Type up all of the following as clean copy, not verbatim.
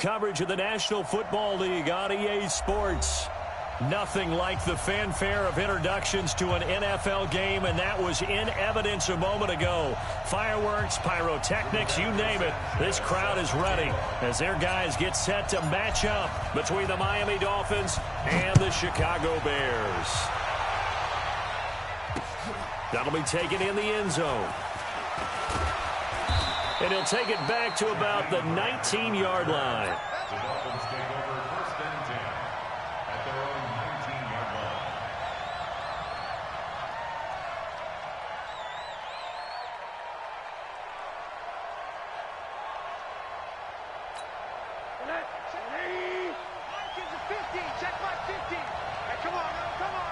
coverage of the National Football League on EA Sports. Nothing like the fanfare of introductions to an NFL game, and that was in evidence a moment ago. Fireworks, pyrotechnics, you name it. This crowd is ready as their guys get set to match up between the Miami Dolphins and the Chicago Bears. That'll be taken in the end zone. And he'll take it back to about the 19-yard line. The Dolphins take over first and 10 at their own 19-yard line. Mike is a 50. Check my 50. Hey, come on, come on.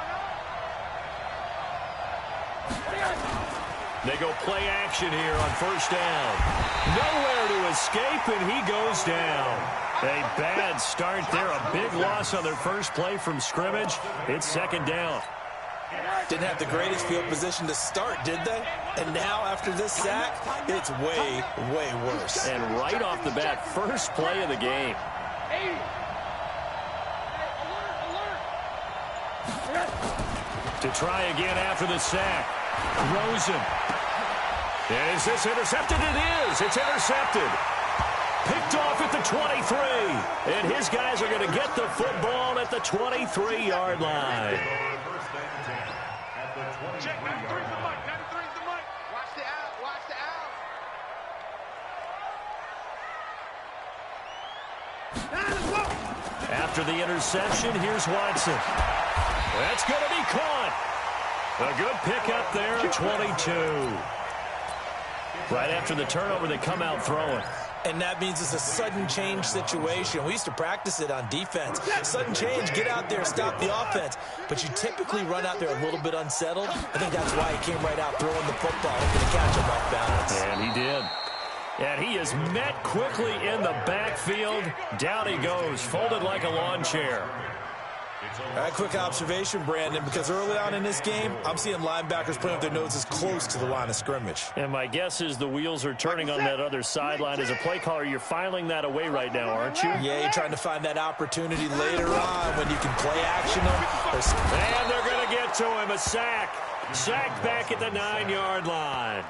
They go play action here on first down. Nowhere to escape, and he goes down. A bad start there. A big loss on their first play from scrimmage. It's second down. Didn't have the greatest field position to start, did they? And now, after this sack, it's way, way worse. And right off the bat, first play of the game. To try again after the sack. Rosen. And is this intercepted? It is. It's intercepted. Picked off at the 23. And his guys are going to get the football at the 23-yard line. Check 93's the mic. 93's the mic. Watch the out. Watch the out. After the interception, here's Watson. That's going to be caught. A good pickup there at 22. Right after the turnover, they come out throwing. And that means it's a sudden change situation. We used to practice it on defense. Sudden change, get out there, stop the offense. But you typically run out there a little bit unsettled. I think that's why he came right out throwing the football, hoping to catch him off balance. And he did. And he is met quickly in the backfield. Down he goes, folded like a lawn chair. All right, quick observation, Brandon, because early on in this game, I'm seeing linebackers putting up their noses close to the line of scrimmage. And my guess is the wheels are turning on that other sideline. As a play caller, you're filing that away right now, aren't you? Yeah, you're trying to find that opportunity later on when you can play action them. And they're going to get to him, a sack. Sacked back at the 9-yard line.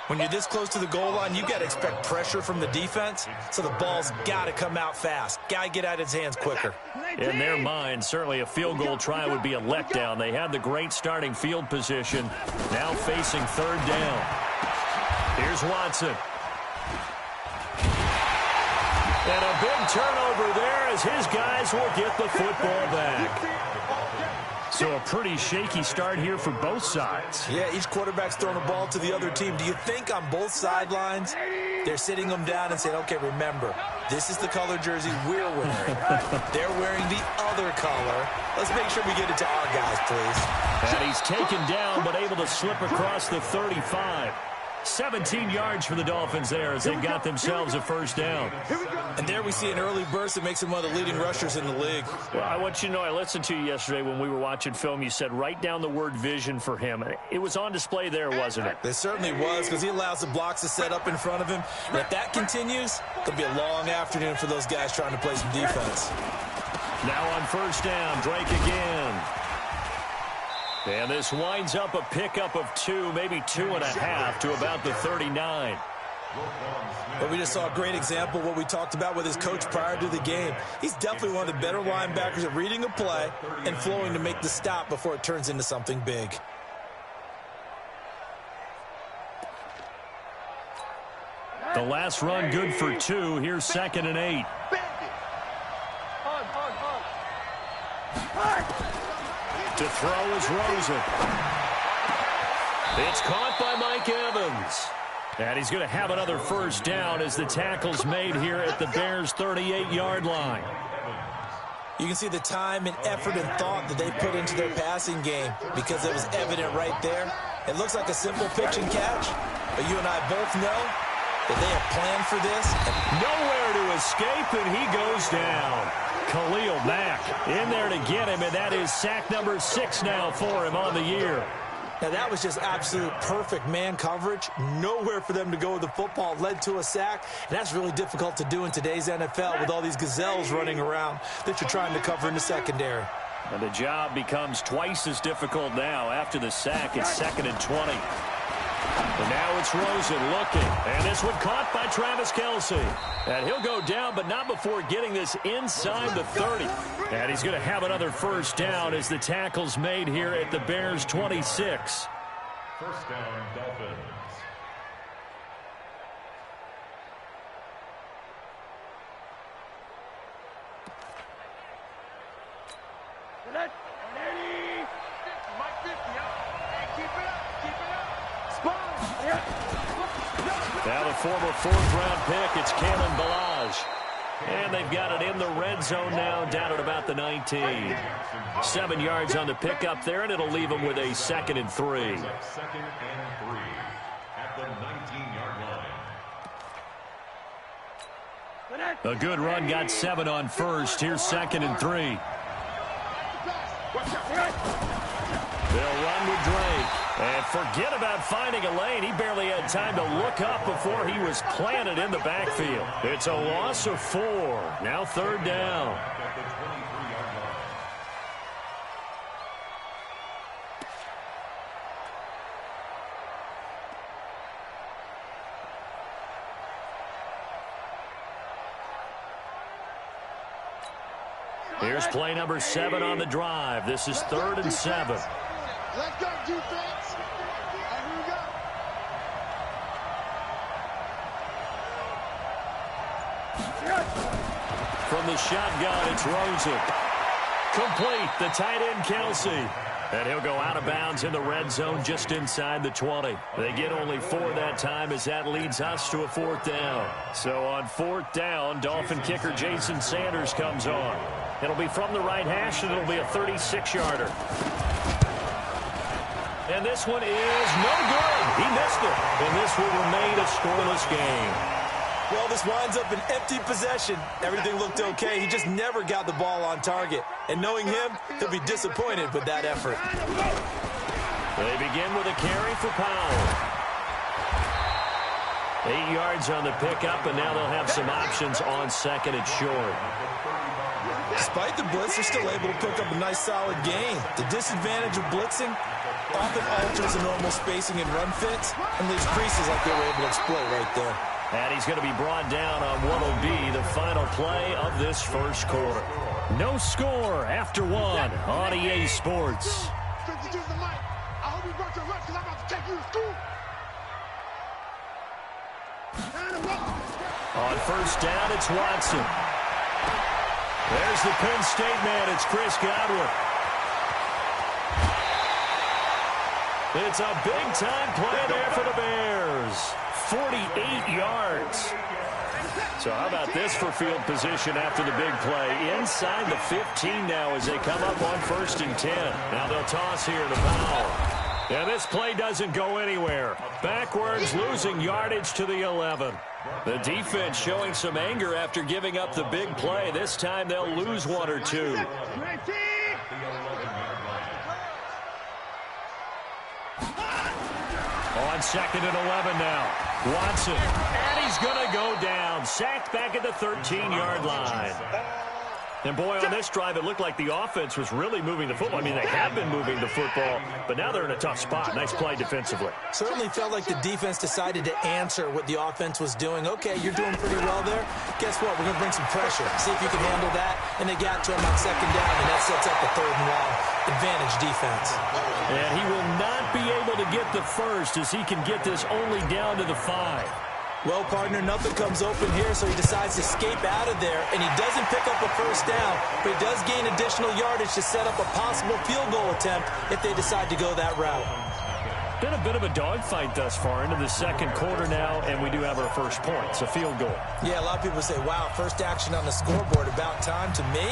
When you're this close to the goal line, you got to expect pressure from the defense, so the ball's got to come out fast. Got to get out of his hands quicker. In their mind, certainly a field goal try would be a letdown. They had the great starting field position, now facing third down. Here's Watson. And a big turnover there as his guys will get the football back. So a pretty shaky start here for both sides. Yeah, each quarterback's throwing the ball to the other team. Do you think on both sidelines they're sitting them down and saying, okay, remember, this is the color jersey we're wearing. They're wearing the other color. Let's make sure we get it to our guys, please. And he's taken down but able to slip across the 35. 17 yards for the Dolphins there as they got themselves a first down. And there we see an early burst that makes him one of the leading rushers in the league. Well, I want you to know, I listened to you yesterday when we were watching film. You said write down the word vision for him. It was on display there, wasn't it? It certainly was, because he allows the blocks to set up in front of him. And if that continues, it'll be a long afternoon for those guys trying to play some defense. Now on first down, Drake again. And this winds up a pickup of 2, maybe 2.5 to about the 39. But we just saw a great example of what we talked about with his coach prior to the game. He's definitely one of the better linebackers at reading a play and flowing to make the stop before it turns into something big. The last run good for 2. Here's 2nd and 8. To throw is Rosen. It's caught by Mike Evans. And he's going to have another first down as the tackle's made here at the Bears' 38-yard line. You can see the time and effort and thought that they put into their passing game because it was evident right there. It looks like a simple pitch and catch, but you and I both know that they have planned for this. Nowhere to escape, and he goes down. Khalil Mack in there to get him, and that is sack number 6 now for him on the year. Now, that was just absolute perfect man coverage. Nowhere for them to go with the football. Led to a sack. And that's really difficult to do in today's NFL with all these gazelles running around that you're trying to cover in the secondary. And the job becomes twice as difficult now. After the sack, it's 2nd and 20. And now it's Rosen looking. And this one caught by Travis Kelce. And he'll go down, but not before getting this inside the 30. And he's going to have another first down as the tackle's made here at the Bears' 26. First down, Dolphins. Now the former 4th-round pick, it's Kalen Ballage. And they've got it in the red zone now, down at about the 19. 7 yards on the pickup there, and it'll leave them with a 2nd and 3. 2nd and 3 at the 19-yard line. A good run, got 7 on first. Here's 2nd and 3. They'll run with Drake. And forget about finding a lane. He barely had time to look up before he was planted in the backfield. It's a loss of 4. Now 3rd down. At the 23-yard line. Here's play number 7 on the drive. This is 3rd and 7. Let's go, defense. And here we go. From the shotgun, it's Rosen. Complete, the tight end, Kelce. And he'll go out of bounds in the red zone just inside the 20. They get only 4 that time as that leads us to a 4th down. So on 4th down, Dolphin kicker Jason Sanders comes on. It'll be from the right hash, and it'll be a 36-yarder. And this one is no good. He missed it. And this will remain a scoreless game. Well, this winds up an empty possession. Everything looked okay. He just never got the ball on target. And knowing him, he'll be disappointed with that effort. They begin with a carry for Powell. 8 yards on the pickup, and now they'll have some options on 2nd and short. Despite the blitz, they're still able to pick up a nice, solid gain. The disadvantage of blitzing often alters the normal spacing and run fits and leaves creases like they were able to exploit right there. And he's going to be brought down on what will be the final play of this first quarter. No score after 1 on EA Sports. I hope you brought your lunch because I'm about to take you to school. On first down, it's Watson. There's the Penn State man. It's Chris Godwin. It's a big-time play there for the Bears. 48 yards. So how about this for field position after the big play? Inside the 15 now as they come up on 1st and 10. Now they'll toss here to Powell. And this play doesn't go anywhere. Backwards, losing yardage to the 11. The defense showing some anger after giving up the big play. This time they'll lose 1 or 2. On 2nd and 11 now. Watson. And he's going to go down. Sacked back at the 13-yard line. And boy, on this drive, it looked like the offense was really moving the football. I mean, they have been moving the football, but now they're in a tough spot. Nice play defensively. Certainly felt like the defense decided to answer what the offense was doing. Okay, you're doing pretty well there. Guess what? We're going to bring some pressure. See if you can handle that. And they got to him on 2nd down, and that sets up a 3rd and long. Advantage defense. And he will not be able to get the first as he can get this only down to the 5. Well, partner, nothing comes open here, so he decides to escape out of there, and he doesn't pick up a first down, but he does gain additional yardage to set up a possible field goal attempt if they decide to go that route. Been a bit of a dogfight thus far into the 2nd quarter now, and we do have our first point. It's a field goal. Yeah, a lot of people say, wow, first action on the scoreboard, about time. To me,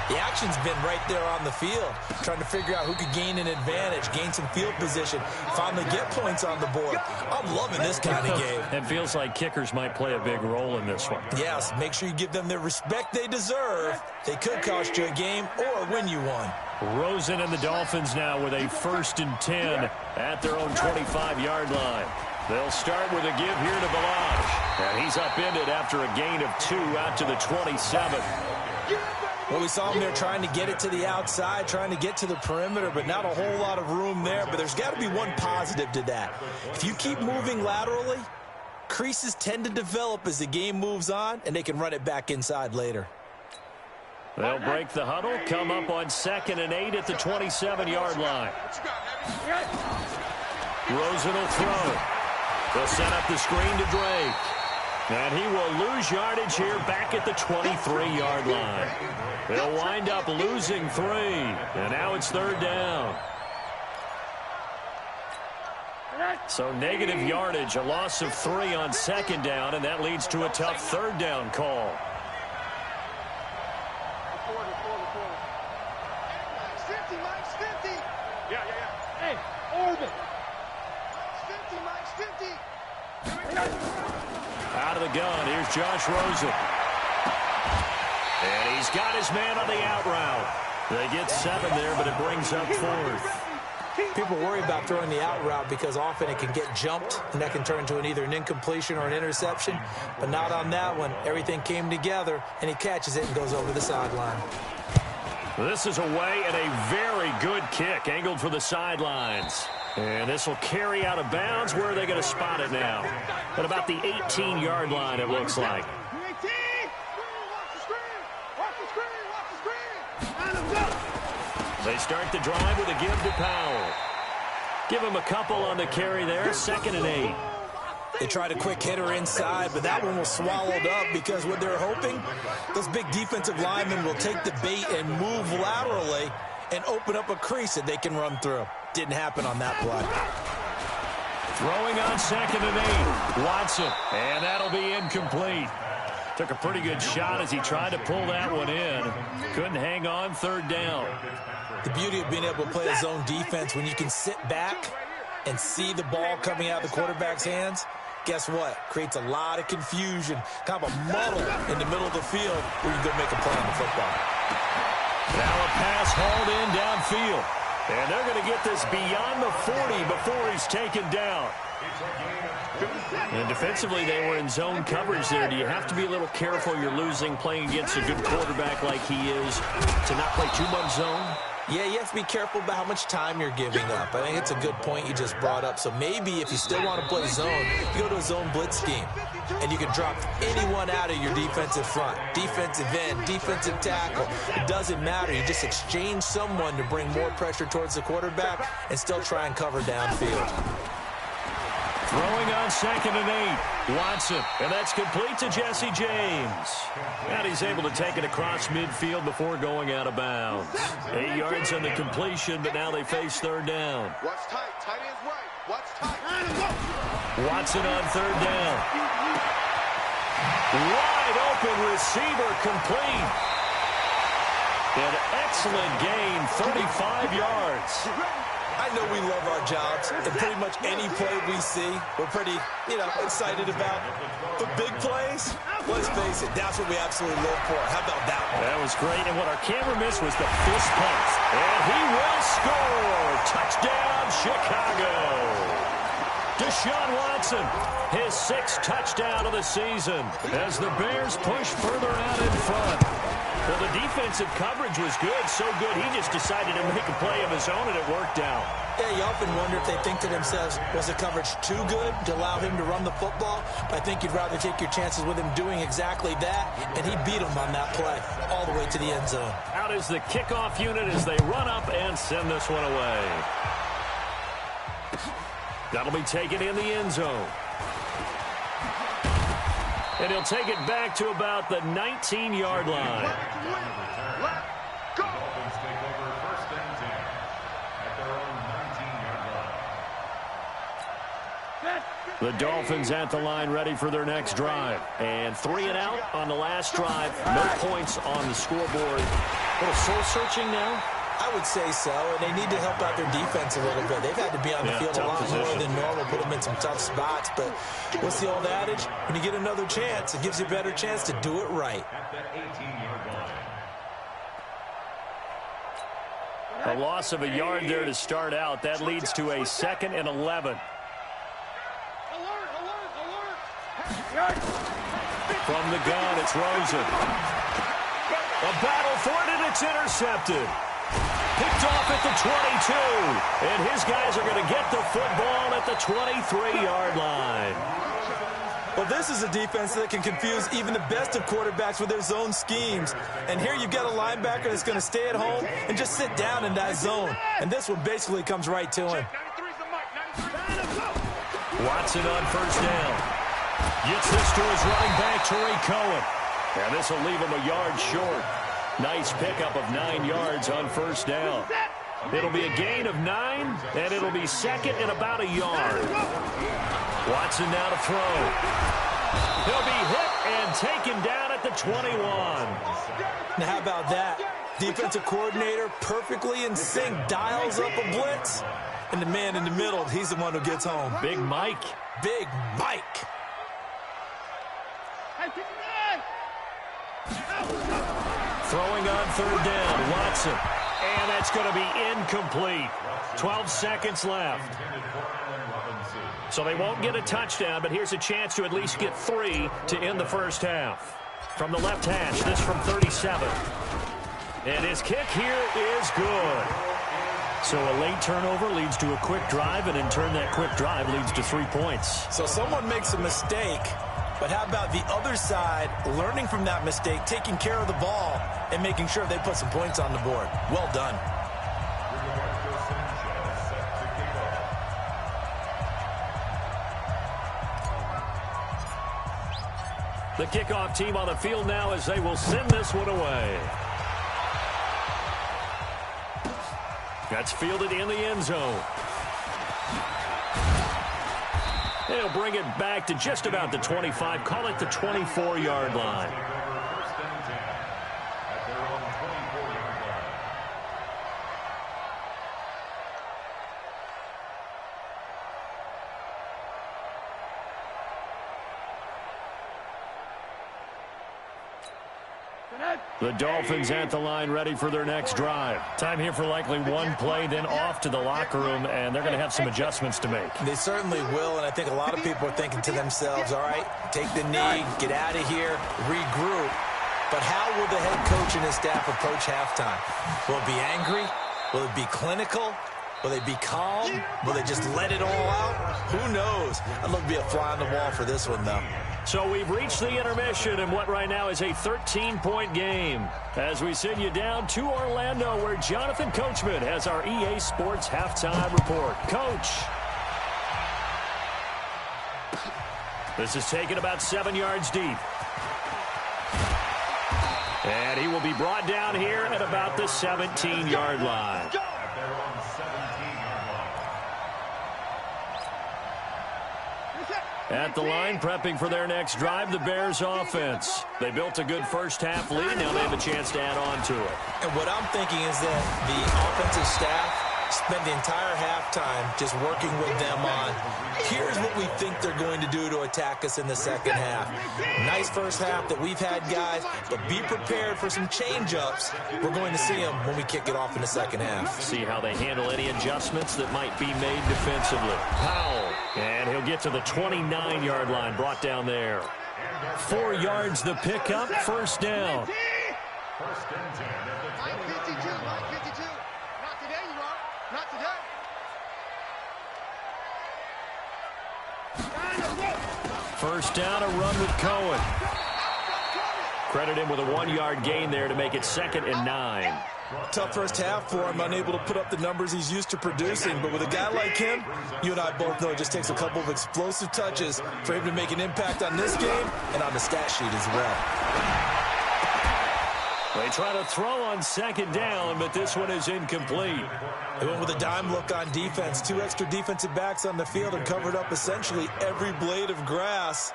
the action's been right there on the field, trying to figure out who could gain an advantage, gain some field position, finally get points on the board. I'm loving this kind of game. It feels like kickers might play a big role in this one. Yes, make sure you give them the respect they deserve. They could cost you a game or win you one. Rosen and the Dolphins now with a 1st and 10 at their own 25-yard line. They'll start with a give here to Balaj. And he's upended after a gain of 2 out to the 27. Well, we saw him there trying to get it to the outside, trying to get to the perimeter, but not a whole lot of room there. But there's got to be one positive to that. If you keep moving laterally, creases tend to develop as the game moves on, and they can run it back inside later. They'll break the huddle, come up on 2nd and 8 at the 27-yard line. Rosen will throw. They'll set up the screen to Drake. And he will lose yardage here back at the 23-yard line. They'll wind up losing 3. And now it's 3rd down. So negative yardage, a loss of 3 on 2nd down, and that leads to a tough 3rd down call. Out of the gun, here's Josh Rosen. And he's got his man on the out route. They get 7 there, but it brings up 4th. People worry about throwing the out route because often it can get jumped, and that can turn into either an incompletion or an interception. But not on that one. Everything came together, and he catches it and goes over the sideline. This is away and a very good kick, angled for the sidelines. And this will carry out of bounds. Where are they going to spot it now? At about the 18-yard line, it looks like. They start the drive with a give to Powell. Give him a couple on the carry there, 2nd and 8. They tried a quick hitter inside, but that one was swallowed up because what they're hoping, those big defensive linemen will take the bait and move laterally and open up a crease that they can run through. Didn't happen on that play. Throwing on 2nd and 8. Watson, and that'll be incomplete. Took a pretty good shot as he tried to pull that one in. Couldn't hang on, 3rd down. The beauty of being able to play a zone defense when you can sit back and see the ball coming out of the quarterback's hands, guess what? Creates a lot of confusion, kind of a muddle in the middle of the field where you can go make a play on the football. Now a pass hauled in downfield. And they're going to get this beyond the 40 before he's taken down. And defensively, they were in zone coverage there. Do you have to be a little careful? You're losing playing against a good quarterback like he is to not play too much zone? Yeah, you have to be careful about how much time you're giving up. I think it's a good point you just brought up. So maybe if you still want to play zone, you go to a zone blitz scheme. And you can drop anyone out of your defensive front. Defensive end, defensive tackle. It doesn't matter. You just exchange someone to bring more pressure towards the quarterback and still try and cover downfield. Throwing on 2nd and 8. Watson, and that's complete to Jesse James. And he's able to take it across midfield before going out of bounds. 8 yards on the completion, but now they face 3rd down. Watch tight. Tight end's right. Watch tight. Watson on 3rd down. Wide open receiver complete. An excellent gain, 35 yards. I know we love our jobs, and pretty much any play we see, we're pretty, excited about. The big plays, let's face it, that's what we absolutely live for. How about that one? That was great, and what our camera missed was the fist pump. And he will score! Touchdown, Chicago! Deshaun Watson, his 6th touchdown of the season as the Bears push further out in front. Well, the defensive coverage was good, so good he just decided to make a play of his own, and it worked out. Yeah, you often wonder if they think to themselves, was the coverage too good to allow him to run the football? I think you'd rather take your chances with him doing exactly that, and he beat him on that play all the way to the end zone. Out is the kickoff unit as they run up and send this one away. That'll be taken in the end zone. And he'll take it back to about the 19-yard line. Dolphins take over 1st and 10 at their own 19-yard line. The Dolphins at the line ready for their next drive. And 3 and out on the last drive. No points on the scoreboard. A little soul-searching now? I would say so, and they need to help out their defense a little bit. They've had to be on the field a lot more than normal, put them in some tough spots. But what's the old adage? When you get another chance, it gives you a better chance to do it right. At that 18-yard line. A loss of a yard there to start out. That leads to a 2nd and 11. From the gun, it's Rosen. A battle for it, and it's intercepted. Picked off at the 22. And his guys are going to get the football at the 23-yard line. Well, this is a defense that can confuse even the best of quarterbacks with their zone schemes. And here you've got a linebacker that's going to stay at home and just sit down in that zone. And this one basically comes right to him. Watson on first down. Gets this to his running back, Tariq Cohen. And this will leave him a yard short. Nice pickup of 9 yards on first down. It'll be a gain of 9, and it'll be 2nd and about a yard. Watson now to throw. He'll be hit and taken down at the 21. Now, how about that? Defensive coordinator perfectly in sync, dials up a blitz. And the man in the middle, he's the one who gets home. Big Mike. Big Mike. Throwing on third down, Watson. And that's going to be incomplete. 12 seconds left. So they won't get a touchdown, but here's a chance to at least get 3 to end the first half. From the left hash, this from 37. And his kick here is good. So a late turnover leads to a quick drive, and in turn that quick drive leads to 3 points. So someone makes a mistake, but how about the other side learning from that mistake, taking care of the ball, and making sure they put some points on the board? Well done. The kickoff team on the field now as they will send this one away. That's fielded in the end zone. They'll bring it back to just about the 25. Call it the 24-yard line. The Dolphins at the line, ready for their next drive. Time here for likely one play, then off to the locker room, and they're going to have some adjustments to make. They certainly will, and I think a lot of people are thinking to themselves, all right, take the knee, get out of here, regroup. But how will the head coach and his staff approach halftime? Will it be angry? Will it be clinical? Will they be calm? Will they just let it all out? Who knows? I'd love to be a fly on the wall for this one, though. So we've reached the intermission in what right now is a 13-point game. As we send you down to Orlando, where Jonathan Coachman has our EA Sports halftime report. Coach. This is taken about 7 yards deep. And he will be brought down here at about the 17-yard line. At the line, prepping for their next drive, the Bears offense. They built a good first-half lead. Now they have a chance to add on to it. And what I'm thinking is that the offensive staff spent the entire halftime just working with them on, here's what we think they're going to do to attack us in the second half. Nice first half that we've had, guys, but be prepared for some change-ups. We're going to see them when we kick it off in the second half. See how they handle any adjustments that might be made defensively. Powell, and he'll get to the 29-yard line, brought down there. 4 yards the pickup, first down. First and 10 at the 52. Not today, you are. Not today. First down, a run with Cohen. Credit him with a 1-yard gain there to make it 2nd and 9. Tough first half for him, unable to put up the numbers he's used to producing. But with a guy like him, you and I both know it just takes a couple of explosive touches for him to make an impact on this game and on the stat sheet as well. They try to throw on second down, but this one is incomplete. They went with a dime look on defense. 2 extra defensive backs on the field and covered up essentially every blade of grass.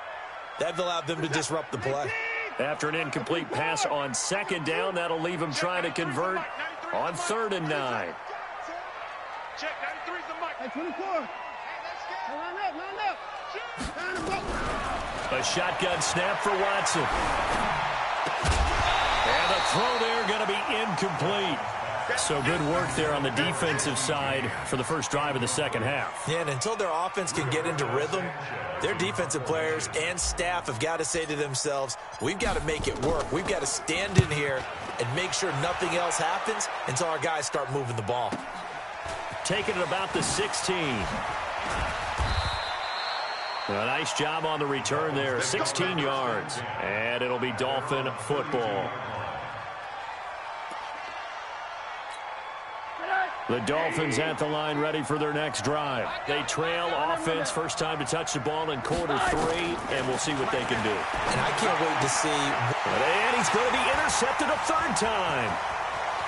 That allowed them to disrupt the play. After an incomplete pass on second down, that'll leave him trying to convert on 3rd and 9. Check, 93's the mic. Hey, 24. Line up. A shotgun snap for Watson. And the throw there going to be incomplete. So good work there on the defensive side for the first drive of the second half. Yeah, and until their offense can get into rhythm, their defensive players and staff have got to say to themselves, we've got to make it work. We've got to stand in here and make sure nothing else happens until our guys start moving the ball. Taking it about the 16. A nice job on the return there, 16 yards. And it'll be Dolphin football. The Dolphins at the line ready for their next drive. They trail offense, first time to touch the ball in quarter 3, and we'll see what they can do. And I can't wait to see. And he's going to be intercepted a third time.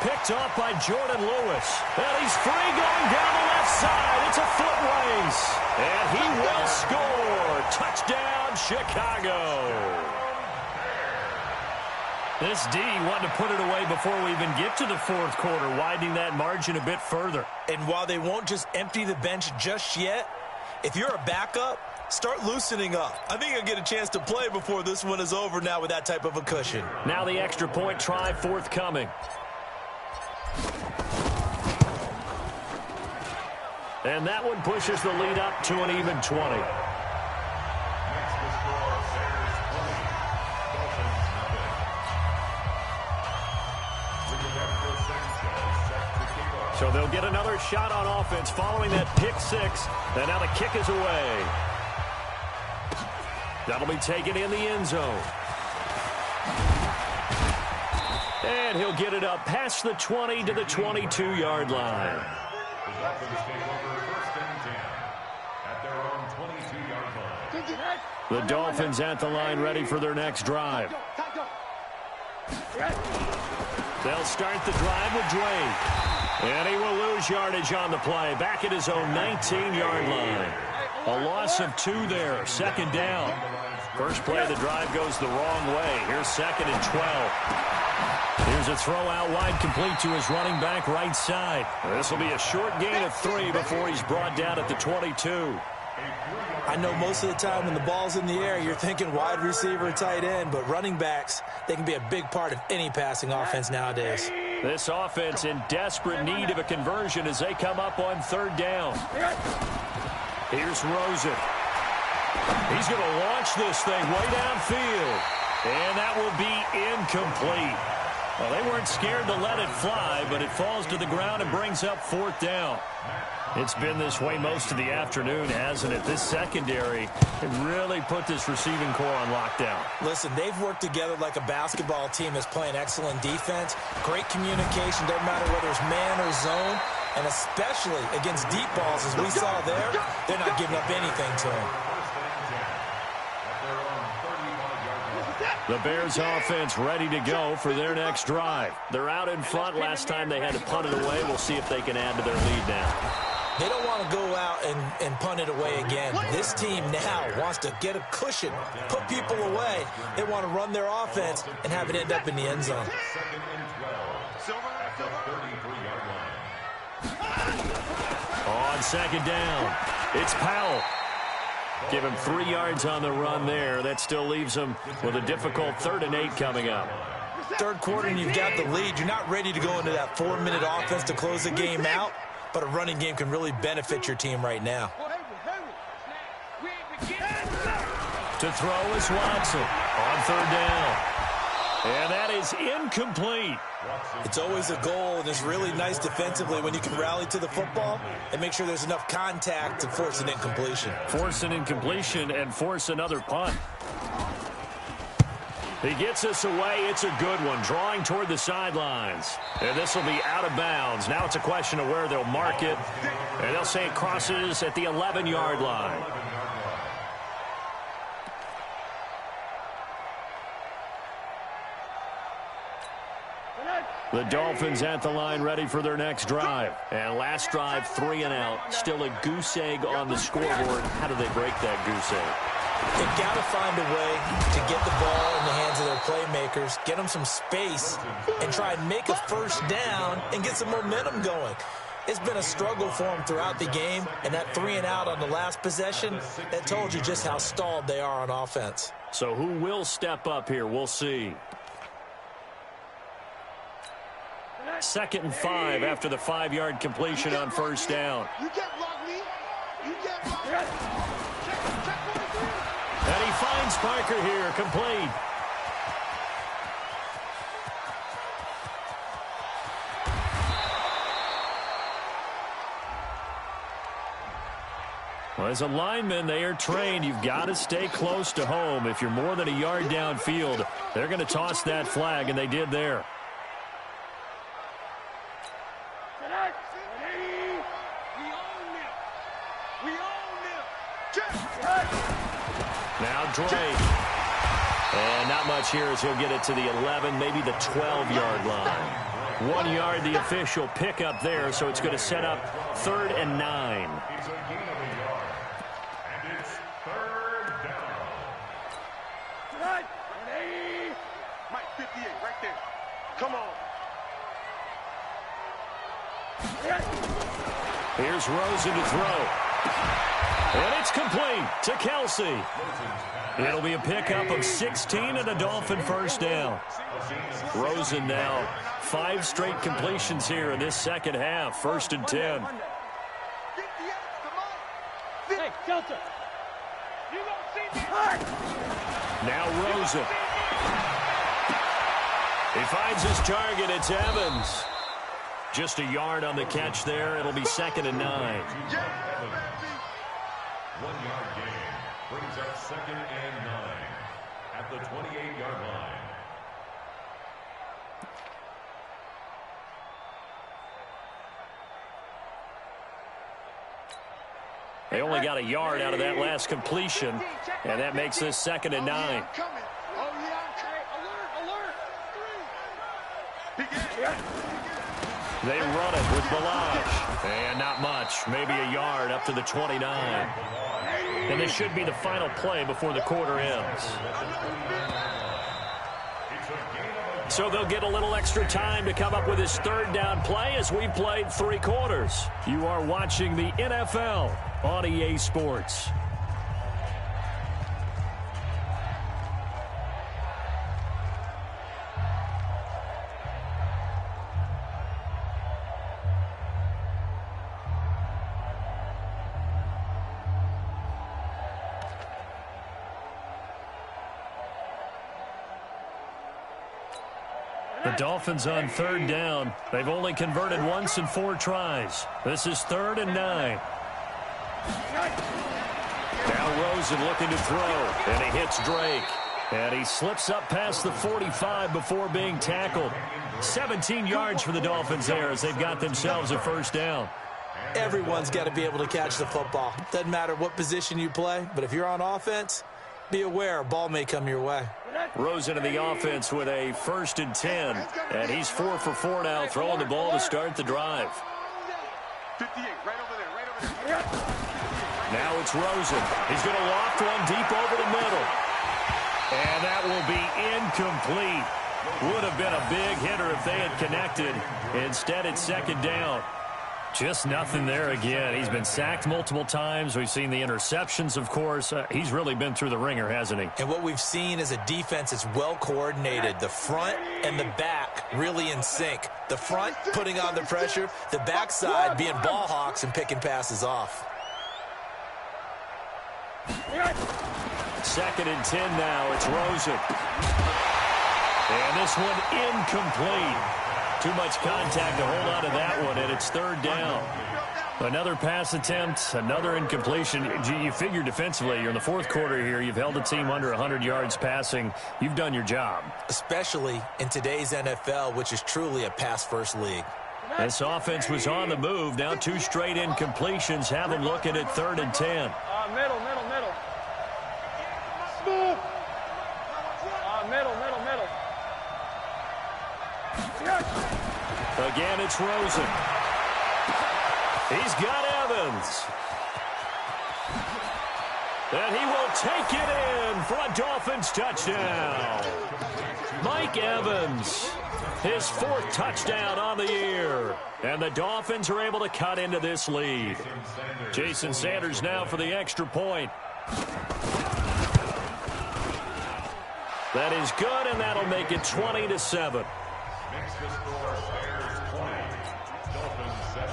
Picked off by Jordan Lewis. And he's free going down the left side. It's a foot race. And he will score. Touchdown, Chicago. This D wanted to put it away before we even get to the fourth quarter, widening that margin a bit further. And while they won't just empty the bench just yet, if you're a backup, start loosening up. I think you'll get a chance to play before this one is over now with that type of a cushion. Now the extra point try forthcoming. And that one pushes the lead up to an even 20. So they'll get another shot on offense following that pick 6. And now the kick is away. That'll be taken in the end zone. And he'll get it up past the 20 to the 22-yard line. The Dolphins take over first and 10 at their own 22-yard line. The Dolphins at the line ready for their next drive. They'll start the drive with Dre. And he will lose yardage on the play. Back at his own 19-yard line. A loss of 2 there. Second down. First play of the drive goes the wrong way. Here's 2nd and 12. Here's a throw out wide, complete to his running back right side. This will be a short gain of 3 before he's brought down at the 22. I know most of the time when the ball's in the air, you're thinking wide receiver, tight end, but running backs, they can be a big part of any passing offense nowadays. This offense in desperate need of a conversion as they come up on third down. Here's Rosen. He's going to launch this thing way downfield. And that will be incomplete. Well, they weren't scared to let it fly, but it falls to the ground and brings up fourth down. It's been this way most of the afternoon, hasn't it? This secondary can really put this receiving core on lockdown. Listen, they've worked together like a basketball team that's playing excellent defense. Great communication, doesn't matter whether it's man or zone. And especially against deep balls, as we saw there, they're not giving up anything to them. The Bears offense ready to go for their next drive. They're out in front. Last time they had to punt it away. We'll see if they can add to their lead now. They don't want to go out and punt it away again. This team now wants to get a cushion, put people away. They want to run their offense and have it end up in the end zone. 2nd and 12 at the 33-yard line. On second down, it's Powell. Give him 3 yards on the run there. That still leaves him with a difficult 3rd and 8 coming up. Third quarter and you've got the lead. You're not ready to go into that 4-minute offense to close the game out, but a running game can really benefit your team right now. To throw is Watson on third down. And that is incomplete. It's always a goal, and it's really nice defensively when you can rally to the football and make sure there's enough contact to force an incompletion. Force an incompletion and force another punt. He gets us away. It's a good one, drawing toward the sidelines. And this will be out of bounds. Now it's a question of where they'll mark it. And they'll say it crosses at the 11-yard line. The Dolphins at the line ready for their next drive. And last drive, 3 and out. Still a goose egg on the scoreboard. How do they break that goose egg? They've got to find a way to get the ball in the hands of their playmakers, get them some space, and try and make a first down and get some momentum going. It's been a struggle for them throughout the game, and that 3 and out on the last possession, that told you just how stalled they are on offense. So who will step up here? We'll see. 2nd and 5 after the 5-yard completion on first down. You can't block me. You can't block me. Check 43. And he finds Parker here, complete. Well, as a lineman, they are trained. You've got to stay close to home. If you're more than a yard downfield, they're going to toss that flag, and they did there. Now Drake. And not much here as he'll get it to the 11, maybe the 12-yard line. 1 yard, the official pickup there, so it's going to set up 3rd and 9. It's a gain of a yard. And it's 3rd down. Mike, 58, right there. Come on. Here's Rosen to throw. And it's complete to Kelsey. It'll be a pickup of 16 and a Dolphin first down. Rosen now 5 straight completions here in this second half. 1st and 10. Hey, Delta. You don't see me. Now Rosen. He finds his target. It's Evans. Just a yard on the catch there. It'll be 2nd and 9. 1-yard gain brings up 2nd and 9 at the 28-yard line. They only got a yard out of that last completion, and that makes this 2nd and 9. They run it with Balaj. And not much. Maybe a yard up to the 29. And this should be the final play before the quarter ends. So they'll get a little extra time to come up with his 3rd down play as we played 3 quarters. You are watching the NFL on EA Sports. The Dolphins on 3rd down. They've only converted once in 4 tries. This is 3rd and 9. Now Rosen looking to throw, and he hits Drake. And he slips up past the 45 before being tackled. 17 yards for the Dolphins there as they've got themselves a 1st down. Everyone's got to be able to catch the football. Doesn't matter what position you play, but if you're on offense, be aware a ball may come your way. Rosen in the offense with a 1st and 10. And he's 4 for 4 now, throwing the ball to start the drive. 58, right over there. Now it's Rosen. He's going to loft one deep over the middle. And that will be incomplete. Would have been a big hitter if they had connected. Instead, it's 2nd down. Just nothing there again. He's been sacked multiple times. We've seen the interceptions, of course. He's really been through the ringer, hasn't he? And what we've seen is a defense that's well coordinated. The front and the back really in sync. The front putting on the pressure, the backside being ball hawks and picking passes off. 2nd and 10 now. It's Rosen. And this one incomplete. Too much contact to hold on to that one, and it's 3rd down. Another pass attempt, another incompletion. You figure defensively, you're in the 4th quarter here. You've held a team under 100 yards passing. You've done your job. Especially in today's NFL, which is truly a pass-first league. This offense was on the move. Now 2 straight incompletions have them looking at 3rd and 10. Middle. Smooth. Middle. Again, it's Rosen. He's got Evans. And he will take it in for a Dolphins touchdown. Mike Evans, his 4th touchdown on the year. And the Dolphins are able to cut into this lead. Jason Sanders now for the extra point. That is good, and that'll make it 20-7. Makes the score Bears 20, Dolphins 7.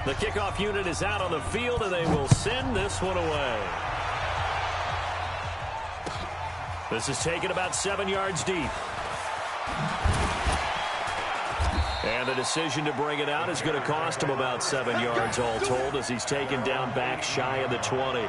The kickoff unit is out on the field, and they will send this one away. This is taken about 7 yards deep. And the decision to bring it out is going to cost him about 7 yards all told as he's taken down back shy of the 20.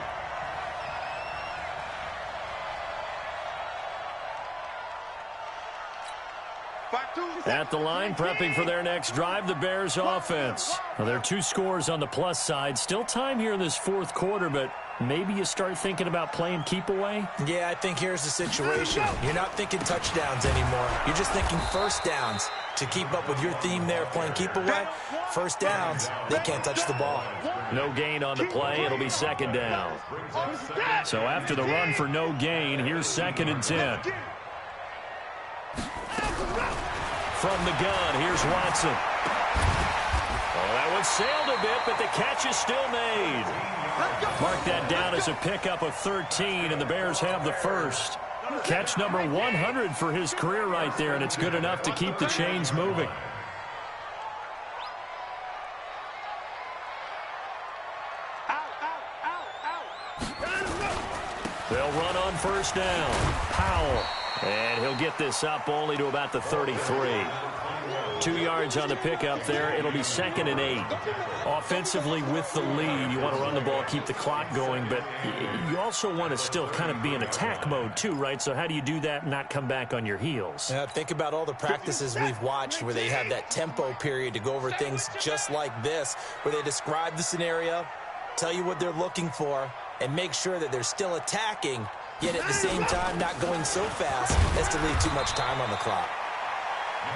At the line, prepping for their next drive, the Bears offense. Well, there are 2 scores on the plus side. Still time here in this fourth quarter, but maybe you start thinking about playing keep away? Yeah, I think here's the situation. You're not thinking touchdowns anymore. You're just thinking first downs. To keep up with your theme there, playing keep away, first downs, they can't touch the ball. No gain on the play. It'll be second down. So after the run for no gain, here's 2nd and 10. From the gun, here's Watson. Oh, that one sailed a bit, but the catch is still made. Mark that down as a pickup of 13, and the Bears have the first. Catch number 100 for his career right there, and it's good enough to keep the chains moving. They'll run on first down. Powell. And he'll get this up only to about the 33. 2 yards on the pickup there. It'll be 2nd and 8. Offensively with the lead, you want to run the ball, keep the clock going, but you also want to still kind of be in attack mode too, right? So how do you do that and not come back on your heels? Yeah, think about all the practices we've watched where they have that tempo period to go over things just like this, where they describe the scenario, tell you what they're looking for, and make sure that they're still attacking, yet at the same time not going so fast as to leave too much time on the clock.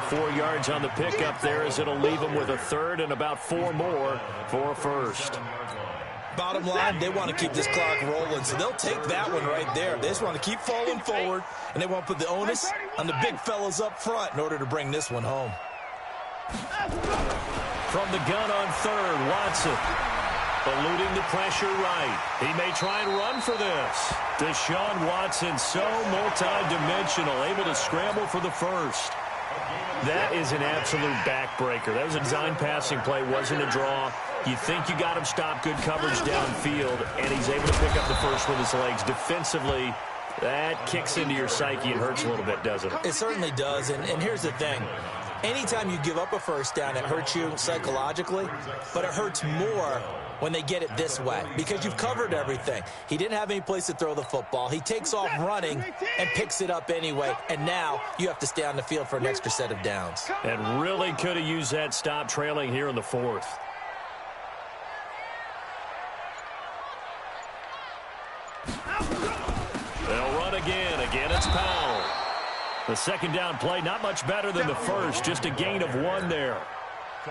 4 yards on the pickup there as it'll leave them with a third and about 4 more for a first. Bottom line, they want to keep this clock rolling, so they'll take that one right there. They just want to keep falling forward, and they want to put the onus on the big fellas up front in order to bring this one home. From the gun on third, Watson. Eluding the pressure right. He may try and run for this. Deshaun Watson, so multi-dimensional, able to scramble for the first. That is an absolute backbreaker. That was a design passing play, wasn't a draw. You think you got him stopped, good coverage downfield, and he's able to pick up the first with his legs. Defensively, that kicks into your psyche and hurts a little bit, doesn't it? It certainly does, and here's the thing. Anytime you give up a first down, it hurts you psychologically, but it hurts more when they get it this way because you've covered everything. He didn't have any place to throw the football. He takes off running and picks it up anyway, and now you have to stay on the field for an extra set of downs. And really could have used that stop trailing here in the fourth. They'll run again. Again, it's Powell. The second down play, not much better than the first, just a gain of 1 there.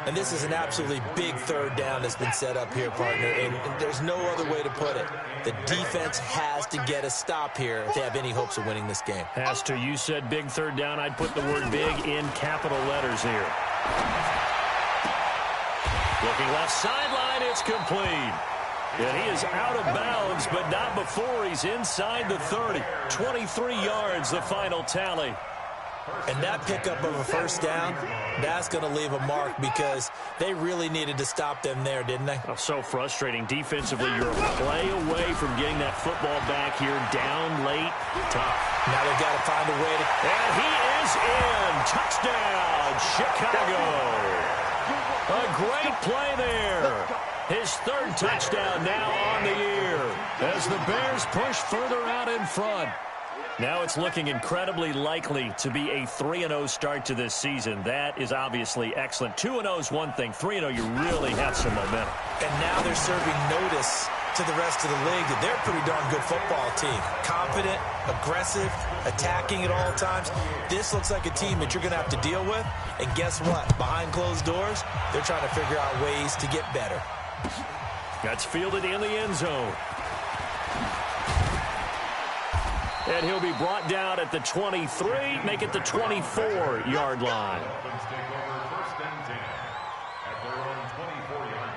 And this is an absolutely big third down that's been set up here, partner, and there's no other way to put it. The defense has to get a stop here if they have any hopes of winning this game. Has to. You said big third down. I'd put the word big in capital letters here. Looking left sideline, it's complete. And he is out of bounds, but not before he's inside the 30. 23 yards, the final tally. And that pickup of a first down, that's going to leave a mark because they really needed to stop them there, didn't they? Oh, so frustrating. Defensively, you're a play away from getting that football back here. Down late. Tough. Now they've got to find a way to... And he is in. Touchdown, Chicago. A great play there. His third touchdown now on the year as the Bears push further out in front. Now it's looking incredibly likely to be a 3-0 start to this season. That is obviously excellent. 2-0 is one thing. 3-0, you really have some momentum. And now they're serving notice to the rest of the league that they're a pretty darn good football team. Confident, aggressive, attacking at all times. This looks like a team that you're going to have to deal with. And guess what? Behind closed doors, they're trying to figure out ways to get better. That's fielded in the end zone. And he'll be brought down at the 23, make it the 24-yard line. Dolphins take over first and 10 at their own 24-yard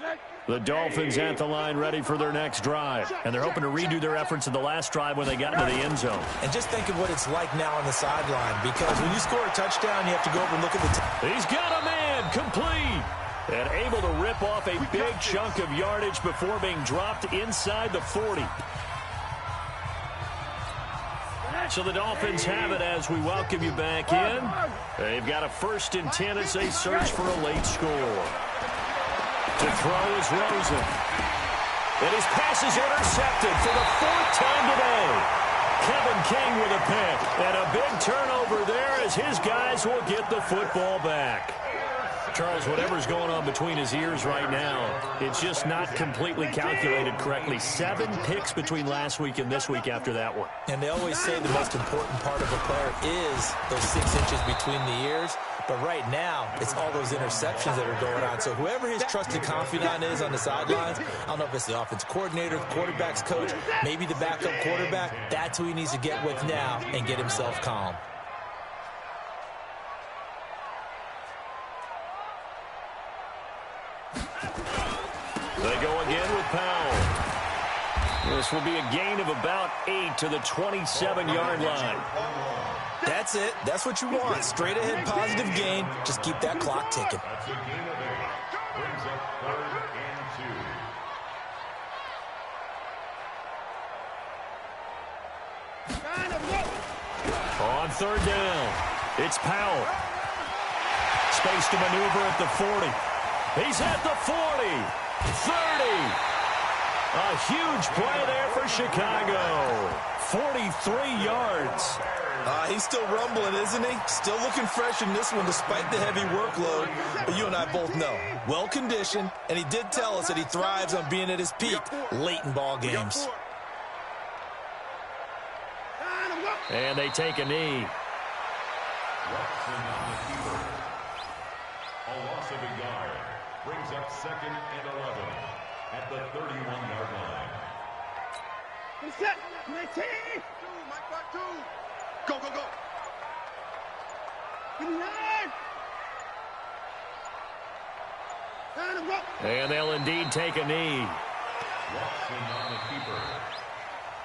line. The Dolphins at the line ready for their next drive. And they're hoping to redo their efforts in the last drive when they got into the end zone. And just think of what it's like now on the sideline, because when you score a touchdown, you have to go over and look at the He's got a man, complete. And able to rip off a big chunk of yardage before being dropped inside the 40. So the Dolphins have it as we welcome you back in. They've got a 1st and 10 as they search for a late score. To throw is Rosen. And his pass is intercepted for the 4th time today. Kevin King with a pick. And a big turnover there as his guys will get the football back. Charles, whatever's going on between his ears right now, it's just not completely calculated correctly. 7 picks between last week and this week after that one. And they always say the most important part of a player is those 6 inches between the ears. But right now, it's all those interceptions that are going on. So whoever his trusted confidant is on the sidelines, I don't know if it's the offense coordinator, the quarterback's coach, maybe the backup quarterback, that's who he needs to get with now and get himself calm. They go again with Powell. This will be a gain of about 8 to the 27-yard line. That's it. That's what you want. Straight ahead positive gain. Just keep that clock ticking. That's a gain of 8. Brings up 3rd and 2. On 3rd down, it's Powell. Space to maneuver at the 40. He's at the 40. 30. A huge play there for Chicago. 43 yards. He's still rumbling, isn't he? Still looking fresh in this one despite the heavy workload. But you and I both know, well-conditioned, and he did tell us that he thrives on being at his peak late in ball games. And they take a knee. Watson on the keeper. A loss of a yard. Brings up 2nd and 11 at the 31-yard line. Set. 19. Mike back 2. Go, go, go. Give me 9. And they'll indeed take a knee. Watson on the keeper.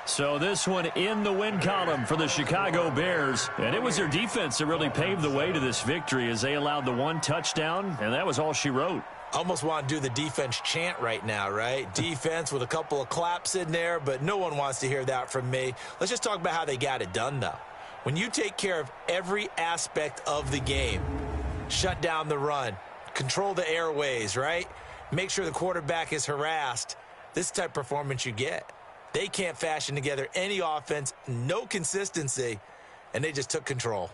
So this one in the win column for the Chicago Bears. And it was their defense that really paved the way to this victory as they allowed the 1 touchdown, and that was all she wrote. Almost want to do the defense chant right now, right? Defense with a couple of claps in there, but no one wants to hear that from me. Let's just talk about how they got it done, though. When you take care of every aspect of the game, shut down the run, control the airways, right? Make sure the quarterback is harassed. This type of performance you get. They can't fashion together any offense, no consistency, and they just took control.